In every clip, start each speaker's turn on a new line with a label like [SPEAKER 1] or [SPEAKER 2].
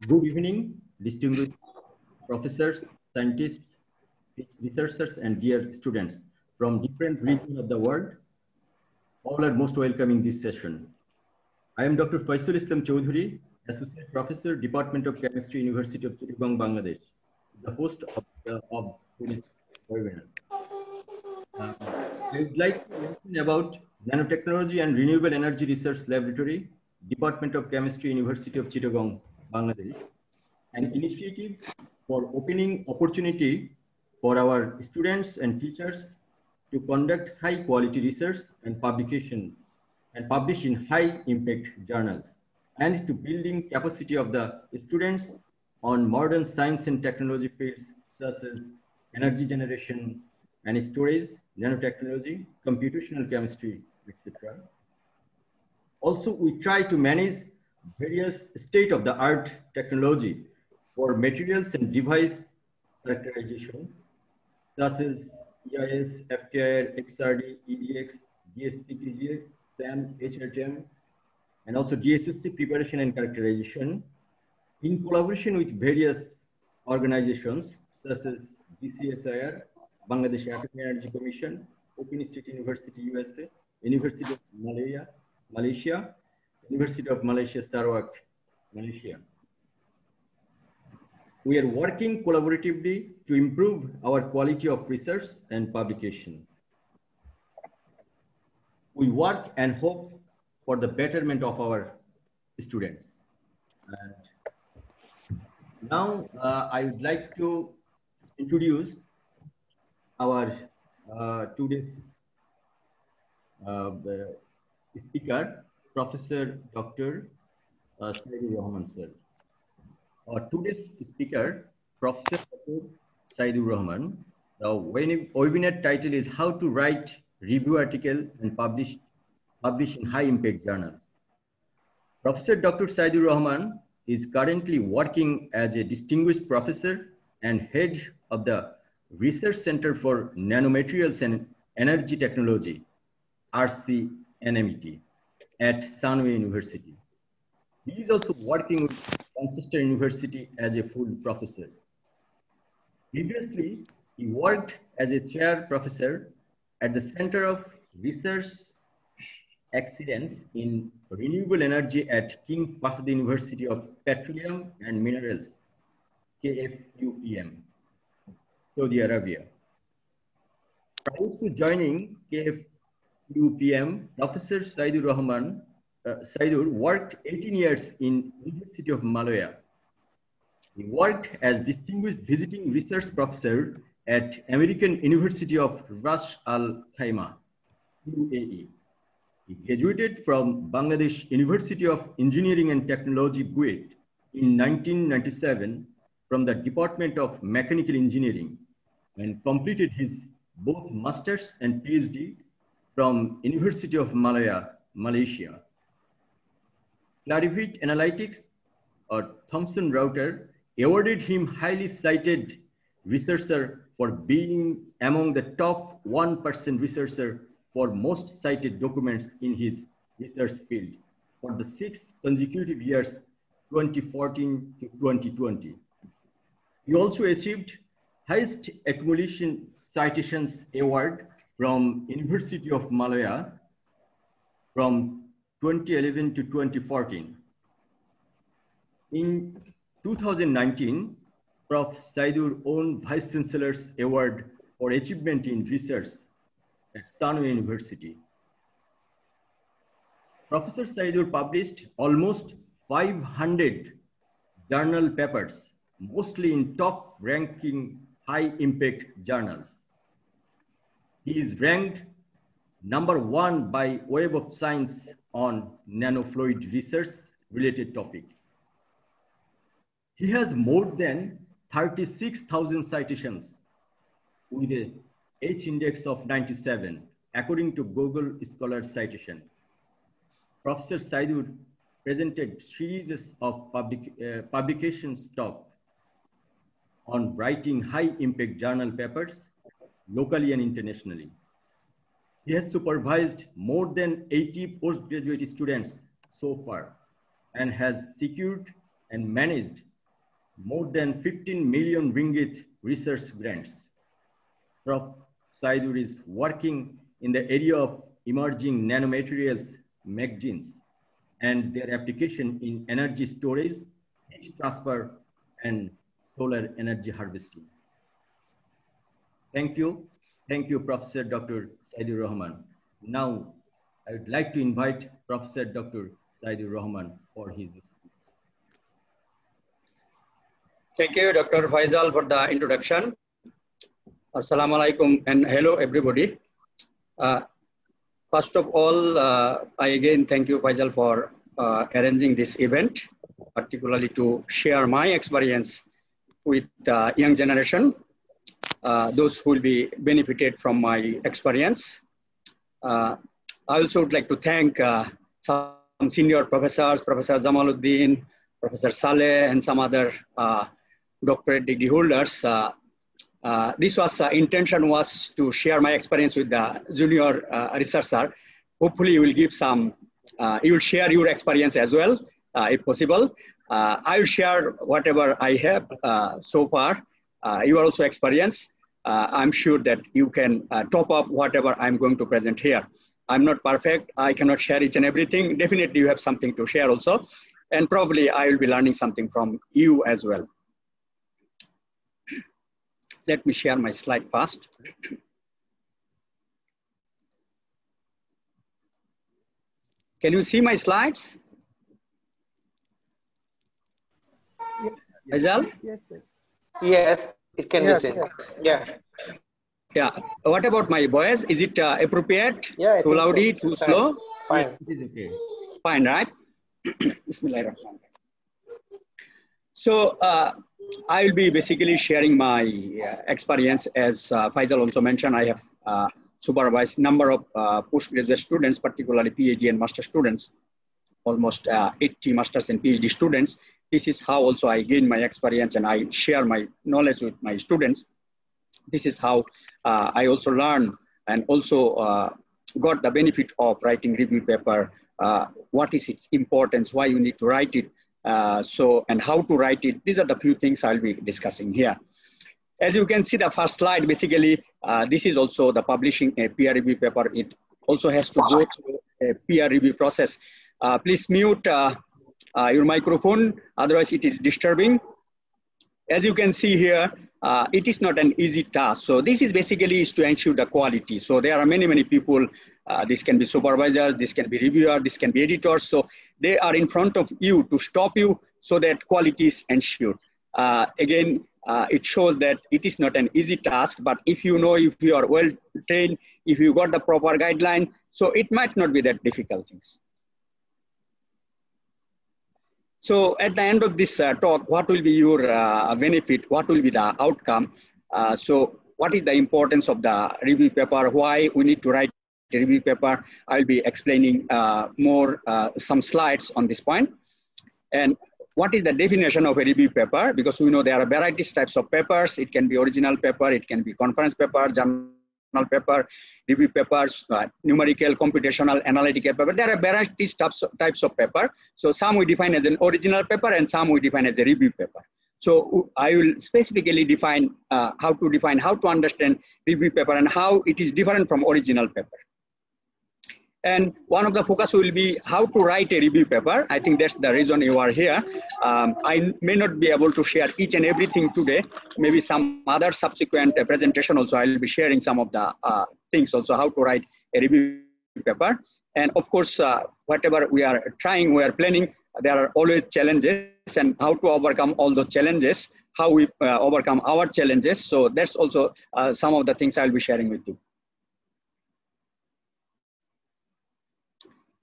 [SPEAKER 1] Good evening, distinguished professors, scientists, researchers, and dear students from different regions of the world. All are most welcome in this session. I am Dr. Faisal Islam Choudhury, Associate Professor, Department of Chemistry, University of Chittagong, Bangladesh, the host of today's webinar. I would like to mention about Nanotechnology and Renewable Energy Research Laboratory, Department of Chemistry, University of Chittagong, Bangladesh, an initiative for opening opportunity for our students and teachers to conduct high quality research and publication and publish in high impact journals, and to building capacity of the students on modern science and technology fields such as energy generation and storage, nanotechnology, computational chemistry, etc. Also, we try to manage various state-of-the-art technology for materials and device characterization, such as EIS, FTIR, XRD, EDX, DSCPGA, SAM, HRTM, and also DSSC preparation and characterization in collaboration with various organizations such as DCSIR, Bangladesh Atomic Energy Commission, Open State University, USA, University of Malaysia, University of Malaysia, Sarawak, Malaysia. We are working collaboratively to improve our quality of research and publication. We work and hope for the betterment of our students. And now I would like to introduce our today's speaker, Professor Dr. Saidur Rahman sir. Today's speaker, Professor Dr. Saidur Rahman. The webinar title is How to Write Review Article and Publish in High Impact Journals. Professor Dr. Saidur Rahman is currently working as a distinguished professor and head of the Research Center for Nanomaterials and Energy Technology, RCNMET, at Sunway University. He is also working with Manchester University as a full professor. Previously, he worked as a chair professor at the Center of Research Excellence in Renewable Energy at King Fahd University of Petroleum and Minerals, KFUPM, Saudi Arabia. Prior to joining KFUPM, Professor Saidur worked 18 years in University of Malaya. He worked as distinguished visiting research professor at American University of Ras Al Khaimah, UAE. He graduated from Bangladesh University of Engineering and Technology, BUET, in 1997 from the Department of Mechanical Engineering, and completed his both master's and PhD from University of Malaya, Malaysia. Clarivate Analytics, or Thomson Reuters, awarded him highly cited researcher for being among the top 1% researcher for most cited documents in his research field for the 6 consecutive years, 2014 to 2020. He also achieved highest accumulation citations award from University of Malaya from 2011 to 2014. In 2019, Prof. Saidur won Vice Chancellor's Award for Achievement in Research at Sunway University. Professor Saidur published almost 500 journal papers, mostly in top-ranking high-impact journals. He is ranked #1 by Web of Science on nanofluid research-related topic. He has more than 36,000 citations with a H index of 97, according to Google Scholar citation. Professor Saidur presented series of publications talk on writing high-impact journal papers locally and internationally. He has supervised more than 80 postgraduate students so far and has secured and managed more than 15 million ringgit research grants. Prof. Saidur is working in the area of emerging nanomaterials, MagGenes, and their application in energy storage, heat transfer, and solar energy harvesting. Thank you. Thank you, Professor Dr. Saidur Rahman. Now, I would like to invite Professor Dr. Saidur Rahman for his speech.
[SPEAKER 2] Thank you, Dr. Faisal, for the introduction. Assalamu alaikum and hello, everybody. First of all, I again thank you, Faisal, for arranging this event, particularly to share my experience with the young generation, those who will be benefited from my experience. I also would like to thank some senior professors, Professor Jamaluddin, Professor Saleh, and some other doctorate degree holders. This was intention was to share my experience with the junior researcher. Hopefully, you will give some. You will share your experience as well, if possible. I will share whatever I have so far. You are also experienced. I'm sure that you can top up whatever I'm going to present here. I'm not perfect. I cannot share each and everything. Definitely, you have something to share also, and probably I will be learning something from you as well. Let me share my slide first. Can you see my slides? Faisal?
[SPEAKER 3] Yes, it can be seen. Yeah.
[SPEAKER 2] Yeah. What about my voice? Is it appropriate?
[SPEAKER 3] Yeah,
[SPEAKER 2] too loudy,
[SPEAKER 3] so.
[SPEAKER 2] too slow?
[SPEAKER 3] Fine.
[SPEAKER 1] It is okay.
[SPEAKER 2] Fine, right? Bismillahirrahmanirrahim. So I will be basically sharing my experience. As Faisal also mentioned, I have supervised number of postgraduate students, particularly PhD and master students, almost 80 masters and PhD students. This is how also I gain my experience and I share my knowledge with my students. This is how I also learn and also got the benefit of writing review paper. What is its importance, why you need to write it, and how to write it. These are the few things I'll be discussing here. As you can see the first slide, basically, this is also the publishing a peer review paper. It also has to go through a peer review process. Please mute your microphone, otherwise it is disturbing. As you can see here, it is not an easy task. So this is basically is to ensure the quality. So there are many people. This can be supervisors, this can be reviewers, this can be editors. So they are in front of you to stop you so that quality is ensured. Again, it shows that it is not an easy task, but if you know, if you are well trained, if you got the proper guideline, so it might not be that difficult things. So at the end of this talk, what will be your benefit? What will be the outcome? So what is the importance of the review paper? Why we need to write a review paper? I'll be explaining more some slides on this point. And what is the definition of a review paper? Because we know there are varieties types of papers. It can be original paper, it can be conference paper, journal paper, review papers, numerical, computational, analytical paper. There are varieties types of paper. So some we define as an original paper and some we define as a review paper. So I will specifically define how to understand review paper and how it is different from original paper. And one of the focus will be how to write a review paper. I think that's the reason you are here. I may not be able to share each and everything today. Maybe some other subsequent presentation also, I'll be sharing some of the things also, how to write a review paper. And of course, whatever we are trying, we are planning, there are always challenges and how to overcome all those challenges, how we overcome our challenges. So that's also some of the things I'll be sharing with you.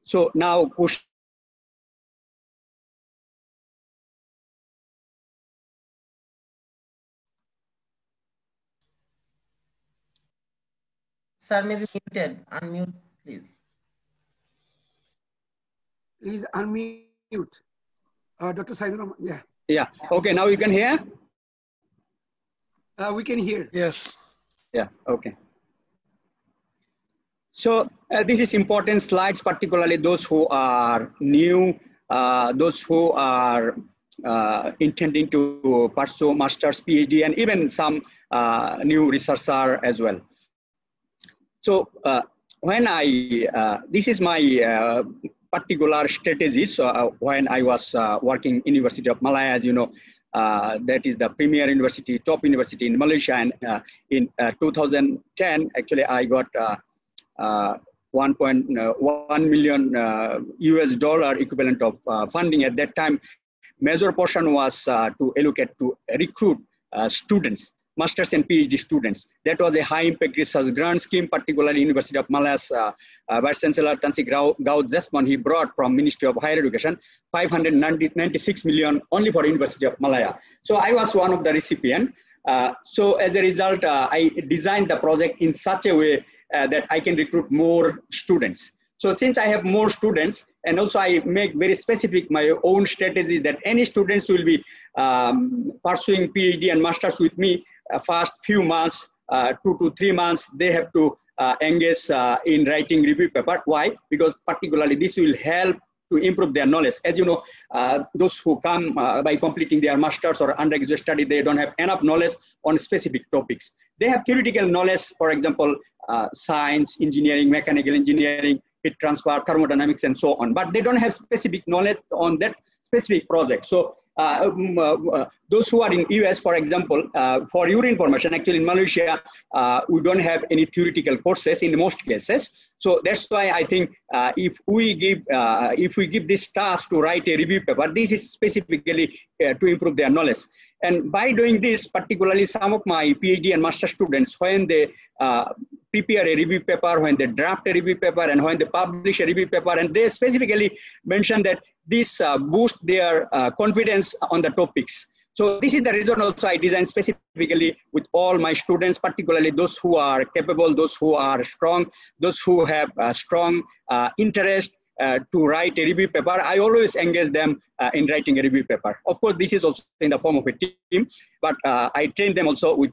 [SPEAKER 2] So now push.
[SPEAKER 4] Sir, may be muted. Unmute, please.
[SPEAKER 5] Please unmute. Dr. Saidur, yeah.
[SPEAKER 2] Yeah. Okay. Now you can hear.
[SPEAKER 5] We can hear.
[SPEAKER 6] Yes.
[SPEAKER 2] Yeah. Okay. So this is important slides, particularly those who are new, those who are intending to pursue master's, PhD, and even some new researcher as well. So when this is my particular strategy. So when I was working in University of Malaya, as you know, that is the premier university, top university in Malaysia. And in 2010, actually, I got 1.1 million US dollar equivalent of funding. At that time, major portion was to allocate to recruit students, masters and PhD students. That was a high impact research grant scheme, particularly University of Malaya's Vice Chancellor Tan Sri Gaud Desmond. He brought from Ministry of Higher Education 596 million only for University of Malaya. So I was one of the recipients. So as a result, I designed the project in such a way that I can recruit more students. So since I have more students, and also I make very specific my own strategies that any students will be pursuing PhD and masters with me, first few months, 2 to 3 months, they have to engage in writing review paper. Why? Because particularly this will help to improve their knowledge. As you know, those who come by completing their master's or undergraduate study, they don't have enough knowledge on specific topics. They have theoretical knowledge, for example, science, engineering, mechanical engineering, heat transfer, thermodynamics, and so on. But they don't have specific knowledge on that specific project. So those who are in US, for example, for your information, actually in Malaysia, we don't have any theoretical courses in most cases. So that's why I think if we give this task to write a review paper, this is specifically to improve their knowledge. And by doing this, particularly some of my PhD and master students, when they prepare a review paper, when they draft a review paper, and when they publish a review paper, and they specifically mention that this boosts their confidence on the topics. So this is the reason also I designed specifically with all my students, particularly those who are capable, those who are strong, those who have strong interest to write a review paper. I always engage them in writing a review paper. Of course, this is also in the form of a team, but I train them also with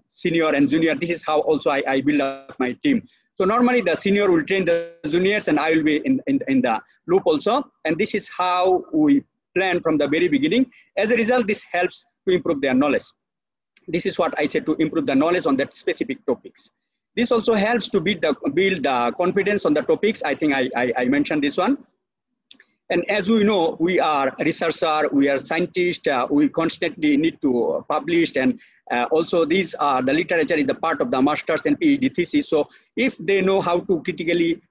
[SPEAKER 2] senior and junior. This is how also I build up my team. So normally the senior will train the juniors and I will be in the loop also. And this is how we plan from the very beginning. As a result, this helps to improve their knowledge. This is what I said, to improve the knowledge on that specific topics. This also helps to build the confidence on the topics. I think I mentioned this one. And as we know, we are a researcher, we are scientists, we constantly need to publish, and also these are the literature is the part of the master's and PhD thesis. So if they know how to critically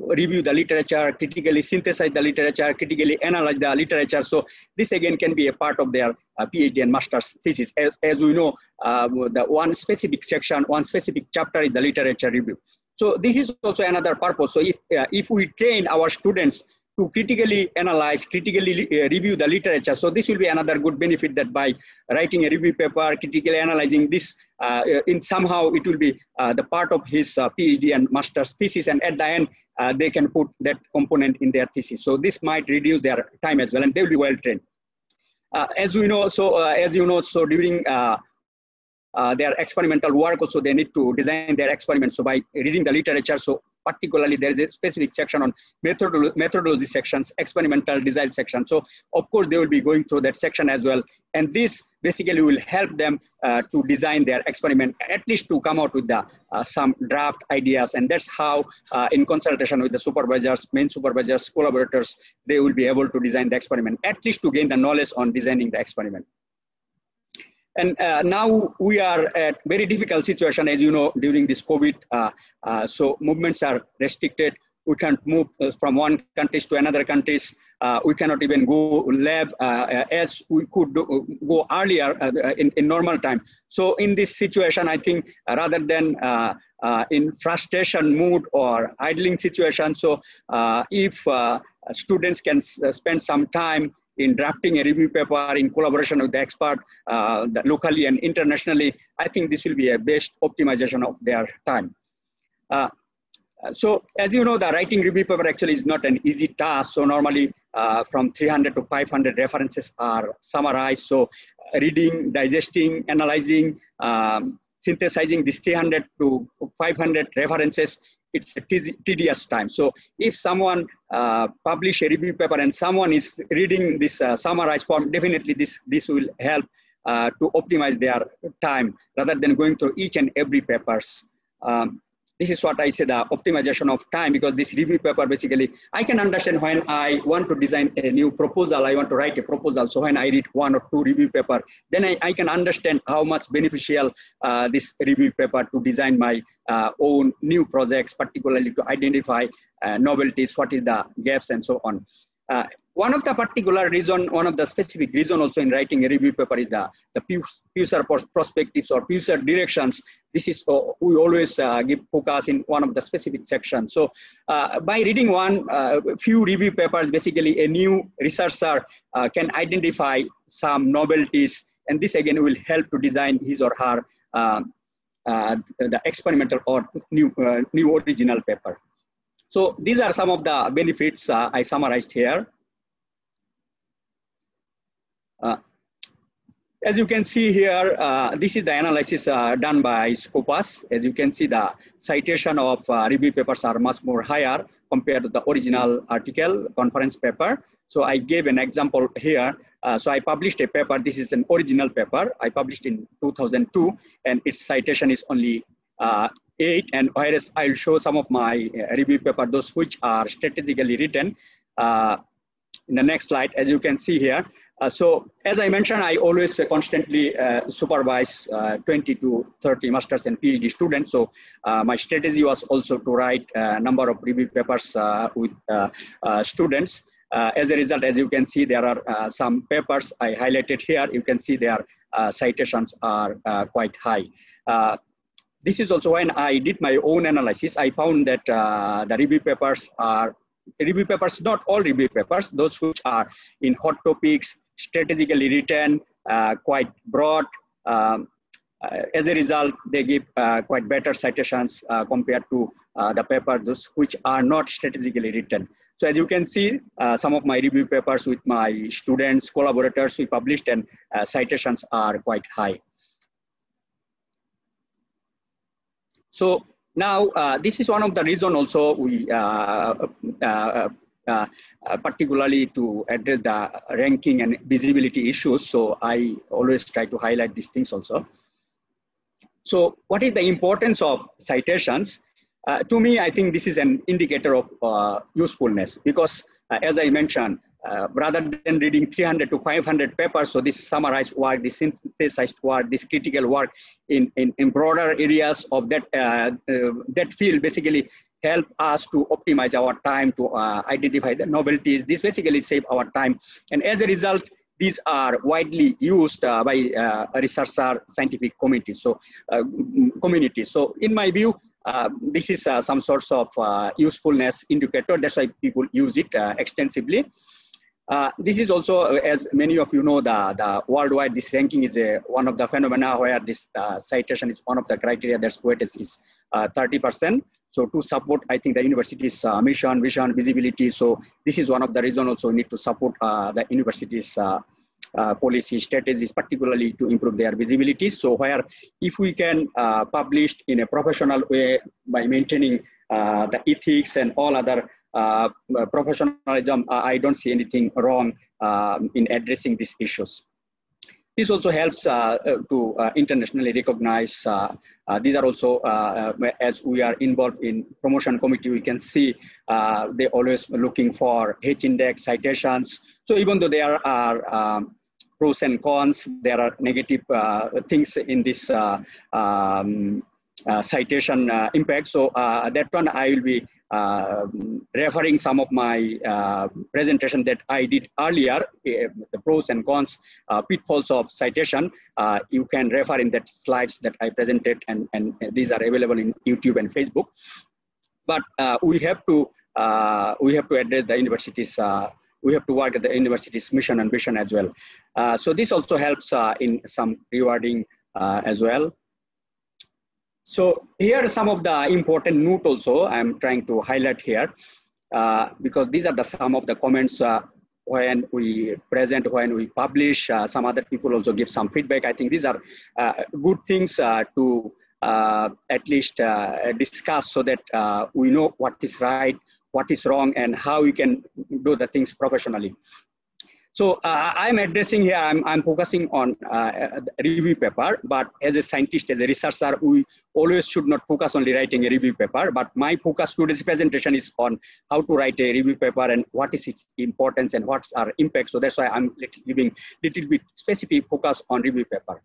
[SPEAKER 2] review the literature, critically synthesize the literature, critically analyze the literature, so this again can be a part of their PhD and master's thesis. As we know, the one specific section, one specific chapter is the literature review. So this is also another purpose. So if we train our students to critically analyze, critically review the literature. So this will be another good benefit, that by writing a review paper, critically analyzing this, in somehow it will be the part of his PhD and master's thesis, and at the end, they can put that component in their thesis. So this might reduce their time as well, and they will be well trained. As we know, as you know, so during their experimental work also, they need to design their experiments. So by reading the literature, so particularly there is a specific section on methodology sections, experimental design section. So of course they will be going through that section as well. And this basically will help them to design their experiment, at least to come out with the some draft ideas. And that's how in consultation with the supervisors, main supervisors, collaborators, they will be able to design the experiment, at least to gain the knowledge on designing the experiment. And now we are at very difficult situation, as you know, during this COVID. So movements are restricted. We can't move from one country to another countries. We cannot even go lab as we could go earlier in normal time. So in this situation, I think rather than in frustration mood or idling situation, so if students can spend some time in drafting a review paper in collaboration with the expert locally and internationally, I think this will be a best optimization of their time. So as you know, the writing review paper actually is not an easy task. So normally from 300 to 500 references are summarized. So reading, digesting, analyzing, synthesizing these 300 to 500 references it's a tedious time. So if someone publish a review paper and someone is reading this summarized form, definitely this will help to optimize their time rather than going through each and every papers. This is what I say, the optimization of time, because this review paper, basically, I can understand when I want to design a new proposal, I want to write a proposal. So when I read 1 or 2 review paper, then I can understand how much beneficial this review paper to design my own new projects, particularly to identify novelties, what is the gaps and so on. One of the particular reason, one of the specific reason also in writing a review paper is the future perspectives or future directions. This is, we always give focus in one of the specific sections. So by reading few review papers, basically a new researcher can identify some novelties, and this again will help to design his or her the experimental or new original paper. So these are some of the benefits I summarized here. As you can see here, this is the analysis done by Scopus. As you can see, the citation of review papers are much more higher compared to the original article, conference paper. So I gave an example here. So I published a paper. This is an original paper. I published in 2002, and its citation is only 8. And whereas I'll show some of my review paper, those which are strategically written in the next slide, as you can see here. So as I mentioned, I always constantly supervise 20 to 30 masters and PhD students. So my strategy was also to write a number of review papers with students. As a result, as you can see, there are some papers I highlighted here. You can see their citations are quite high. This is also when I did my own analysis. I found that the review papers are not all review papers, those which are in hot topics, strategically written, quite broad. As a result, they give quite better citations compared to the papers those which are not strategically written. So as you can see, some of my review papers with my students, collaborators we published, and citations are quite high. So now, this is one of the reasons also we particularly to address the ranking and visibility issues. So I always try to highlight these things also. So what is the importance of citations? To me, I think this is an indicator of usefulness, because as I mentioned, rather than reading 300 to 500 papers, so this summarized work, this synthesized work, this critical work in broader areas of that, that field basically help us to optimize our time to identify the novelties. This basically save our time. And as a result, these are widely used by researcher scientific communities. So, So in my view, this is some sorts of usefulness indicator. That's why people use it extensively. This is also, as many of you know, the worldwide, this ranking is one of the phenomena where this citation is one of the criteria that's weighted is 30%. So to support, I think, the university's mission, vision, visibility. So this is one of the reasons also we need to support the university's policy strategies, particularly to improve their visibility. So where if we can publish in a professional way by maintaining the ethics and all other professionalism, I don't see anything wrong in addressing these issues. This also helps to internationally recognize. These are also, as we are involved in promotion committee, we can see they always looking for H-index citations. So even though there are pros and cons, there are negative things in this citation impact. So that one I will be referring some of my presentation that I did earlier, the pros and cons, pitfalls of citation. You can refer in that slides that I presented, and these are available in YouTube and Facebook. But we have to address the university's, we have to work at the university's mission and vision as well. So this also helps in some rewarding as well. So here are some of the important notes also I'm trying to highlight here, because these are some of the comments when we present, when we publish. Some other people also give some feedback. I think these are good things to at least discuss so that we know what is right, what is wrong, and how we can do the things professionally. So I'm addressing here, I'm focusing on review paper, but as a scientist, as a researcher, we always should not focus only writing a review paper, but my focus today's presentation is on how to write a review paper and what is its importance and what's our impact. So that's why I'm giving little bit specific focus on review paper.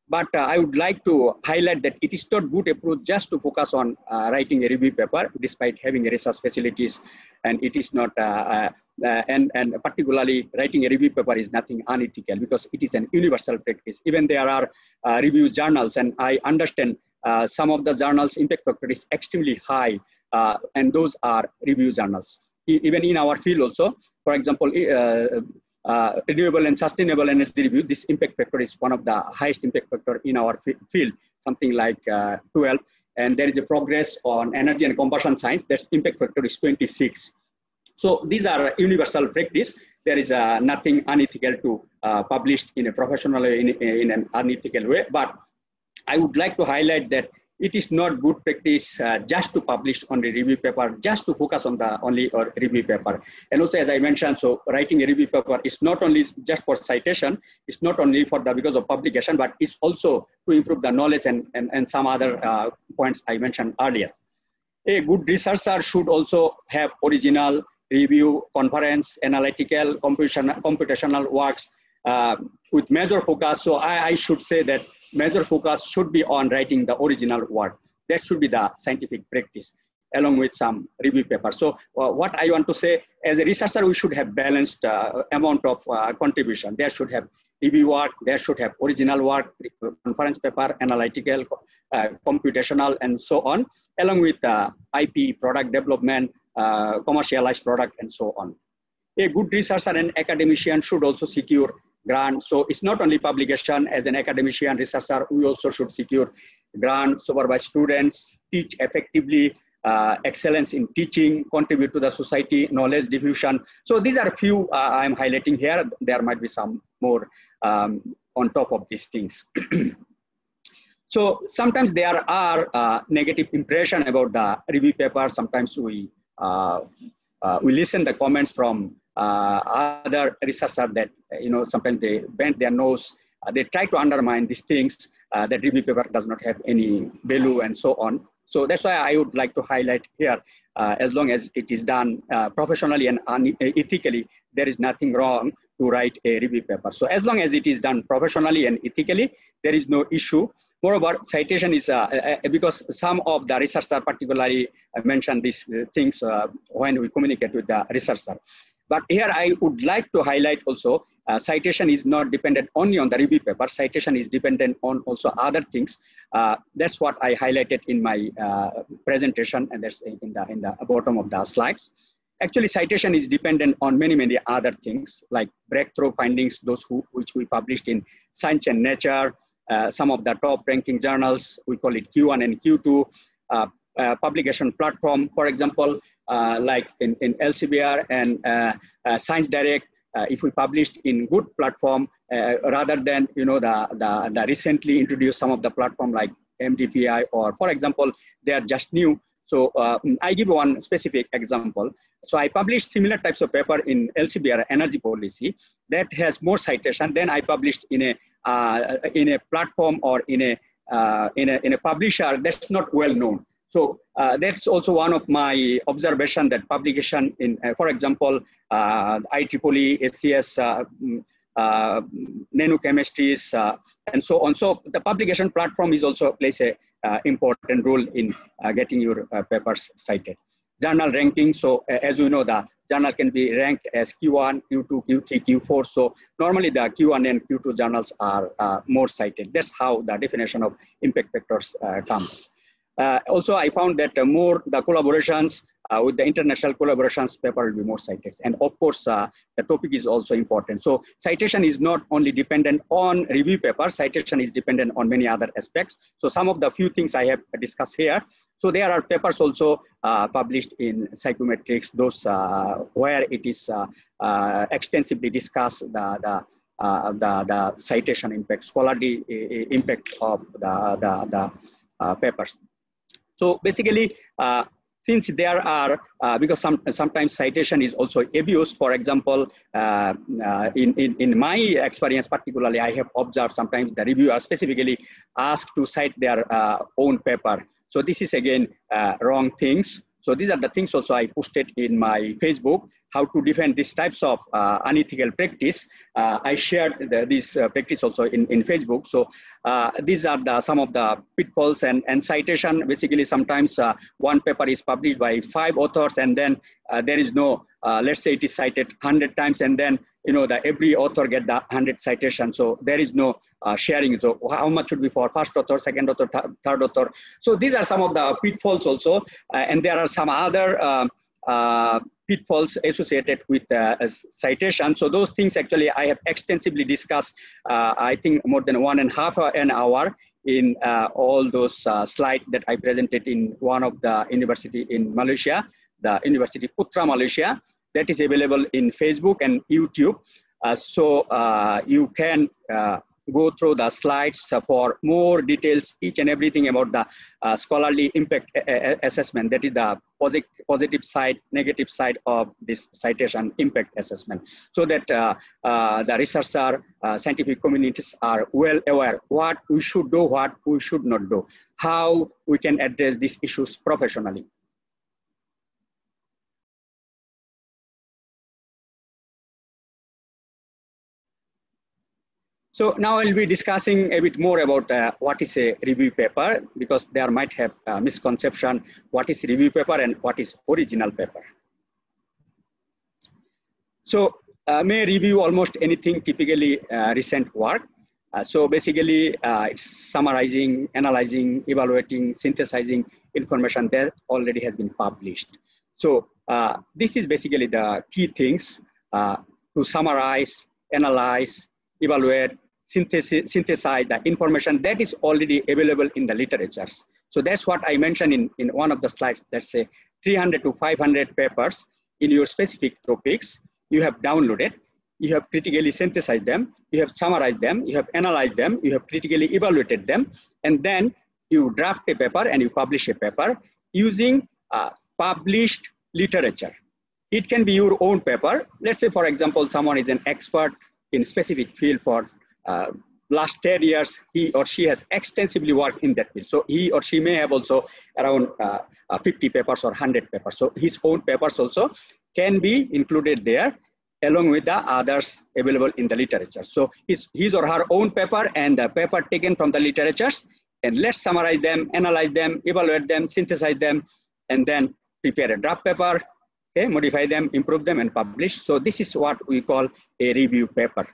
[SPEAKER 2] But I would like to highlight that it is not good approach just to focus on writing a review paper, despite having research facilities, and it is not, and particularly writing a review paper is nothing unethical because it is an universal practice. Even there are review journals, and I understand some of the journals impact factor is extremely high, and those are review journals. Even in our field also, for example, renewable and sustainable energy review, this impact factor is one of the highest impact factor in our field, something like 12. And there is a progress on energy and combustion science, that's impact factor is 26. So these are universal practice. There is nothing unethical to publish in a professional in an unethical way. But I would like to highlight that it is not good practice just to publish on the review paper, just to focus on the only review paper. And also, as I mentioned, so writing a review paper is not only just for citation, it's not only for the because of publication, but it's also to improve the knowledge and some other points I mentioned earlier. A good researcher should also have original review, conference, analytical, computational works with major focus. So I should say that major focus should be on writing the original work. That should be the scientific practice, along with some review papers. So what I want to say, as a researcher, we should have balanced amount of contribution. There should have review work, there should have original work, conference paper, analytical, computational, and so on, along with IP, product development, commercialized product, and so on. A good researcher and academician should also secure grant. So it's not only publication. As an academician researcher, we also should secure grant, supervise students, teach effectively, excellence in teaching, contribute to the society, knowledge diffusion. So these are a few I'm highlighting here. There might be some more on top of these things. So sometimes there are negative impression about the review paper. Sometimes we listen the comments from other researchers that, sometimes they bend their nose, they try to undermine these things, that review paper does not have any value and so on. So that's why I would like to highlight here, as long as it is done professionally and ethically, there is nothing wrong to write a review paper. So as long as it is done professionally and ethically, there is no issue. Moreover, citation is, because some of the researchers particularly mentioned these things when we communicate with the researcher. But here I would like to highlight also, citation is not dependent only on the review paper. Citation is dependent on also other things. That's what I highlighted in my presentation, and that's in the bottom of the slides. Actually, citation is dependent on many other things, like breakthrough findings, those which we published in Science and Nature, some of the top ranking journals, we call it Q1 and Q2, publication platform, for example, like in Elsevier and Science Direct. If we published in good platform, rather than the recently introduced some of the platform like MDPI, or for example, they are just new. So I give one specific example. So I published similar types of paper in Elsevier Energy Policy that has more citation than I published in a platform or in a publisher that's not well known. So that's also one of my observation, that publication in, for example, IEEE, SCS, nanochemistries, and so on. So the publication platform is also plays a important role in getting your papers cited. Journal ranking. So as you know, the journal can be ranked as Q1, Q2, Q3, Q4. So normally the Q1 and Q2 journals are more cited. That's how the definition of impact factors comes. Also, I found that more the collaborations with the international collaborations paper will be more cited. And of course, the topic is also important. So citation is not only dependent on review paper, citation is dependent on many other aspects. So some of the few things I have discussed here. So there are papers also published in Psychometrics, those where it is extensively discussed the citation impact, scholarly impact of the papers. So basically, since there are, because sometimes citation is also abused. For example, in my experience particularly, I have observed sometimes the reviewer specifically asked to cite their own paper. So this is again wrong things. So these are the things also I posted in my Facebook, how to defend these types of unethical practice. I shared this practice also in Facebook. So these are some of the pitfalls and citation. Basically, sometimes one paper is published by 5 authors, and then there is no, let's say it is cited 100 times, and then every author get the 100 citations. So there is no sharing. So how much should be for first author, second author, third author? So these are some of the pitfalls also, and there are some other pitfalls associated with citation. So those things actually I have extensively discussed, I think more than 1.5 hours in all those slides that I presented in one of the university in Malaysia, the University Putra Malaysia, that is available in Facebook and YouTube. So you can go through the slides for more details, each and everything about the scholarly impact assessment. That is the positive side, negative side of this citation impact assessment, so that the researcher, scientific communities are well aware what we should do, what we should not do, how we can address these issues professionally. So now I'll be discussing a bit more about what is a review paper, because there might have misconception what is review paper and what is original paper. So may review almost anything, typically recent work. So basically it's summarizing, analyzing, evaluating, synthesizing information that already has been published. So this is basically the key things to summarize, analyze, evaluate, synthesize the information that is already available in the literatures. So that's what I mentioned in one of the slides. Let's say 300 to 500 papers in your specific topics you have downloaded, you have critically synthesized them, you have summarized them, you have analyzed them, you have critically evaluated them, and then you draft a paper and you publish a paper using published literature. It can be your own paper. Let's say, for example, someone is an expert in specific field for last 10 years, he or she has extensively worked in that field. So he or she may have also around 50 papers or 100 papers. So his own papers also can be included there along with the others available in the literature. So his or her own paper and the paper taken from the literatures, and let's summarize them, analyze them, evaluate them, synthesize them, and then prepare a draft paper, okay, modify them, improve them, and publish. So this is what we call a review paper.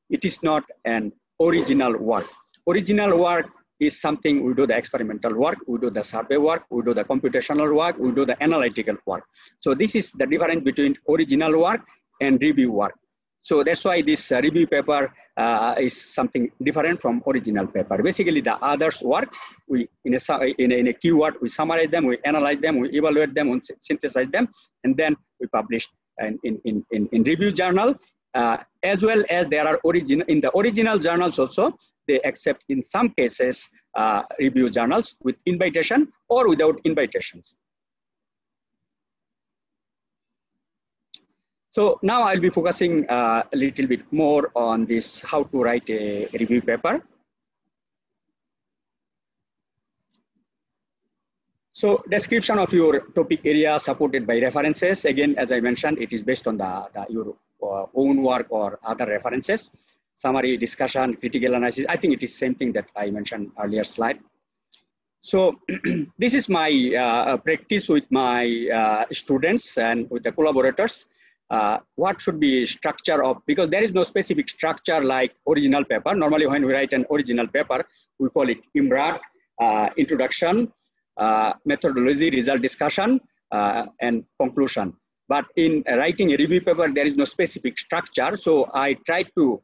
[SPEAKER 2] It is not an original work. Original work is something we do the experimental work, we do the survey work, we do the computational work, we do the analytical work. So this is the difference between original work and review work. So that's why this review paper is something different from original paper. Basically, the others work, we in a keyword, we summarize them, we analyze them, we evaluate them, we synthesize them, and then we publish in review journal. As well as there are in the original journals also, they accept in some cases review journals with invitation or without invitations. So now I'll be focusing a little bit more on this, how to write a review paper. So description of your topic area supported by references. Again, as I mentioned, it is based on your own work or other references. Summary, discussion, critical analysis. I think it is same thing that I mentioned earlier slide. So this is my practice with my students and with the collaborators. What should be structure of, because there is no specific structure like original paper. Normally when we write an original paper, we call it IMRAT, introduction, methodology, result discussion, and conclusion. But in writing a review paper, there is no specific structure. So I try to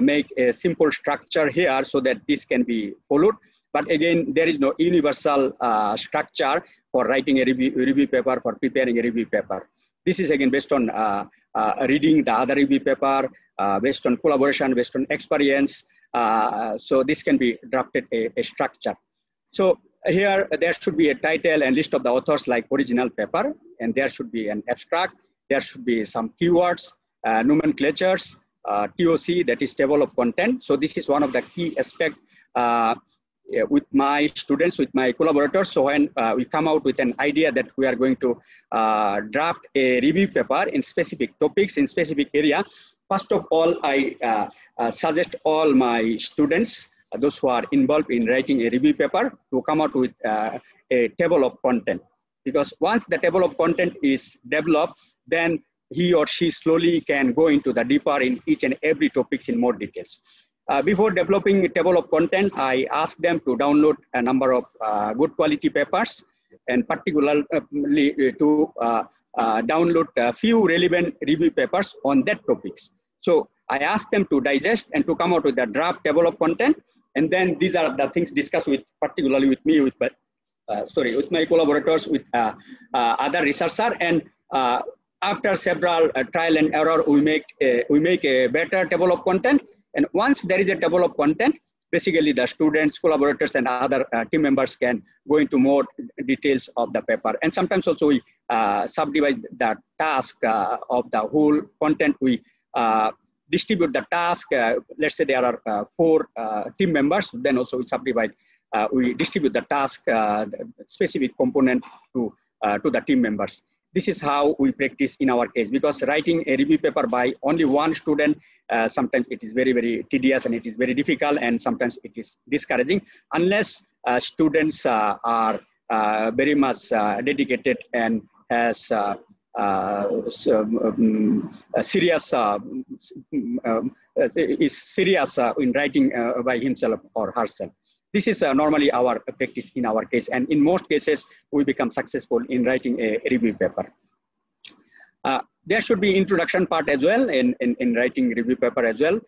[SPEAKER 2] make a simple structure here so that this can be followed. But again, there is no universal structure for writing a review paper, for preparing a review paper. This is again based on reading the other review paper, based on collaboration, based on experience. So this can be drafted a structure. So Here, there should be a title and list of the authors like original paper, and there should be an abstract. There should be some keywords, nomenclatures, TOC, that is table of content. So this is one of the key aspects with my students, with my collaborators. So when we come out with an idea that we are going to draft a review paper in specific topics, in specific area, first of all, I suggest all my students, those who are involved in writing a review paper, to come out with a table of content. Because once the table of content is developed, then he or she slowly can go into the deeper in each and every topics in more details. Before developing a table of content, I ask them to download a number of good quality papers, and particularly to download a few relevant review papers on that topics. So I ask them to digest and to come out with a draft table of content. And then these are the things discussed with, particularly with me, with my collaborators, with other researchers. And after several trial and error, we make a better table of content. And once there is a table of content, basically the students, collaborators, and other team members can go into more details of the paper. And sometimes also we subdivide the task of the whole content. We distribute the task. Let's say there are 4 team members. Then also we subdivide. We distribute the task, the specific component to the team members. This is how we practice in our case, because writing a review paper by only one student, sometimes it is very, very tedious, and it is very difficult, and sometimes it is discouraging, unless students are very much dedicated and has is serious in writing by himself or herself. This is normally our practice in our case, and in most cases, we become successful in writing a review paper. There should be introduction part as well in writing review paper as well.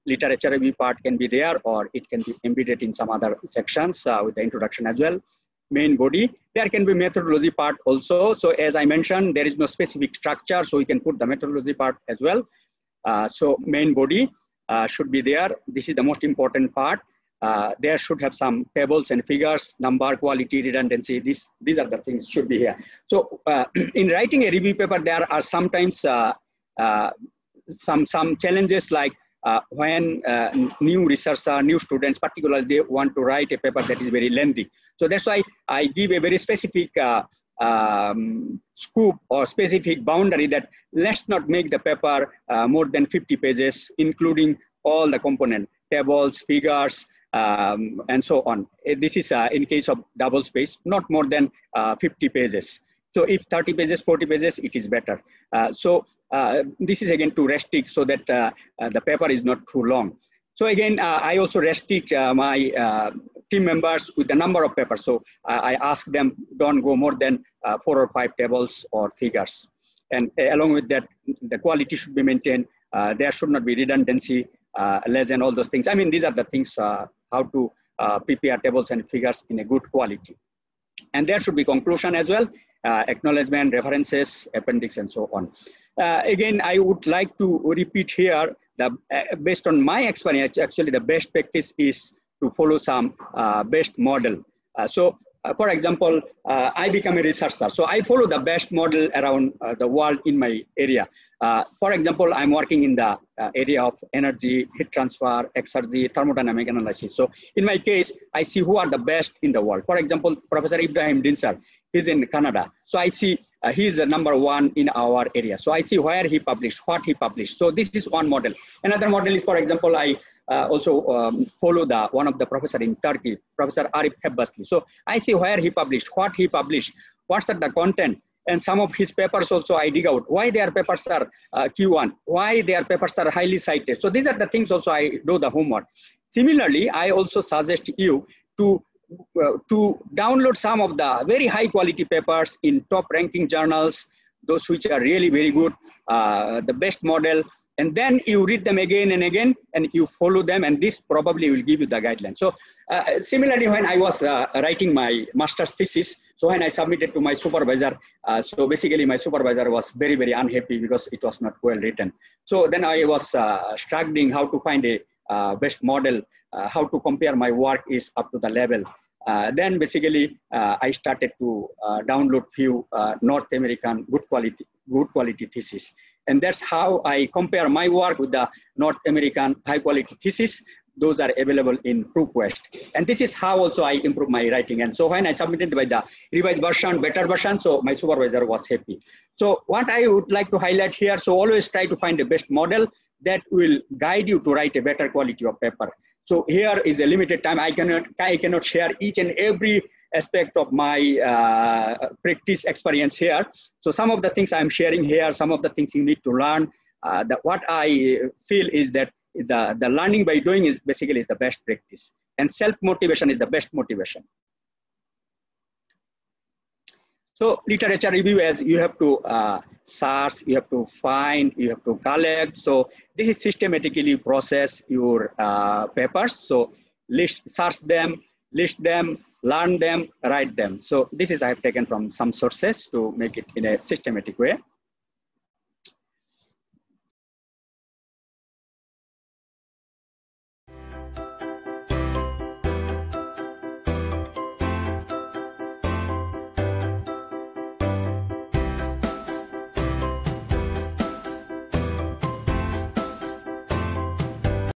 [SPEAKER 2] Literature review part can be there, or it can be embedded in some other sections with the introduction as well. Main body, there can be methodology part also. So as I mentioned, there is no specific structure, so we can put the methodology part as well. So main body should be there. This is the most important part. There should have some tables and figures, number, quality, redundancy. These are the things should be here. So in writing a review paper, there are sometimes some challenges, like when new researchers, new students, particularly, they want to write a paper that is very lengthy. So that's why I give a very specific scope or specific boundary that let's not make the paper more than 50 pages, including all the component, tables, figures, and so on. This is in case of double space, not more than 50 pages. So if 30 pages, 40 pages, it is better. This is again to restrict so that the paper is not too long. So again, I also restrict my team members with the number of papers. So I ask them, don't go more than 4 or 5 tables or figures. And along with that, the quality should be maintained. There should not be redundancy, less and all those things. I mean, these are the things, how to prepare tables and figures in a good quality. And there should be conclusion as well, acknowledgement, references, appendix, and so on. Again, I would like to repeat here that based on my experience, actually the best practice is to follow some best model. For example, I become a researcher. So I follow the best model around the world in my area. For example, I'm working in the area of energy, heat transfer, exergy, thermodynamic analysis. So in my case, I see who are the best in the world. For example, Professor Ibrahim Dinsar, he's in Canada. So I see he's the #1 in our area. So I see where he published, what he published. So this is one model. Another model is, for example, I also follow one of the professor in Turkey, Professor Arif Hebbasli. So I see where he published, what he published, what's the content, and some of his papers also I dig out. Why their papers are Q1, why their papers are highly cited. So these are the things also I do the homework. Similarly, I also suggest you to download some of the very high quality papers in top ranking journals, those which are really very good, the best model. And then you read them again and again, and you follow them, and this probably will give you the guidelines. So similarly, when I was writing my master's thesis, so when I submitted to my supervisor, so basically my supervisor was very, very unhappy because it was not well written. So then I was struggling how to find a best model, how to compare my work is up to the level. then basically I started to download few North American good quality thesis. And that's how I compare my work with the North American high quality thesis. Those are available in ProQuest. And this is how also I improve my writing. And so when I submitted by the revised version, better version, so my supervisor was happy. So what I would like to highlight here, so always try to find the best model that will guide you to write a better quality of paper. So here is a limited time. I cannot share each and every aspect of my practice experience here. So some of the things I'm sharing here, some of the things you need to learn. What I feel is that the learning by doing is basically is the best practice, and self-motivation is the best motivation. So literature review, as you have to search, you have to find, you have to collect. So this is systematically process your papers. So search them, list them, learn them, write them. So this is I have taken from some sources to make it in a systematic way.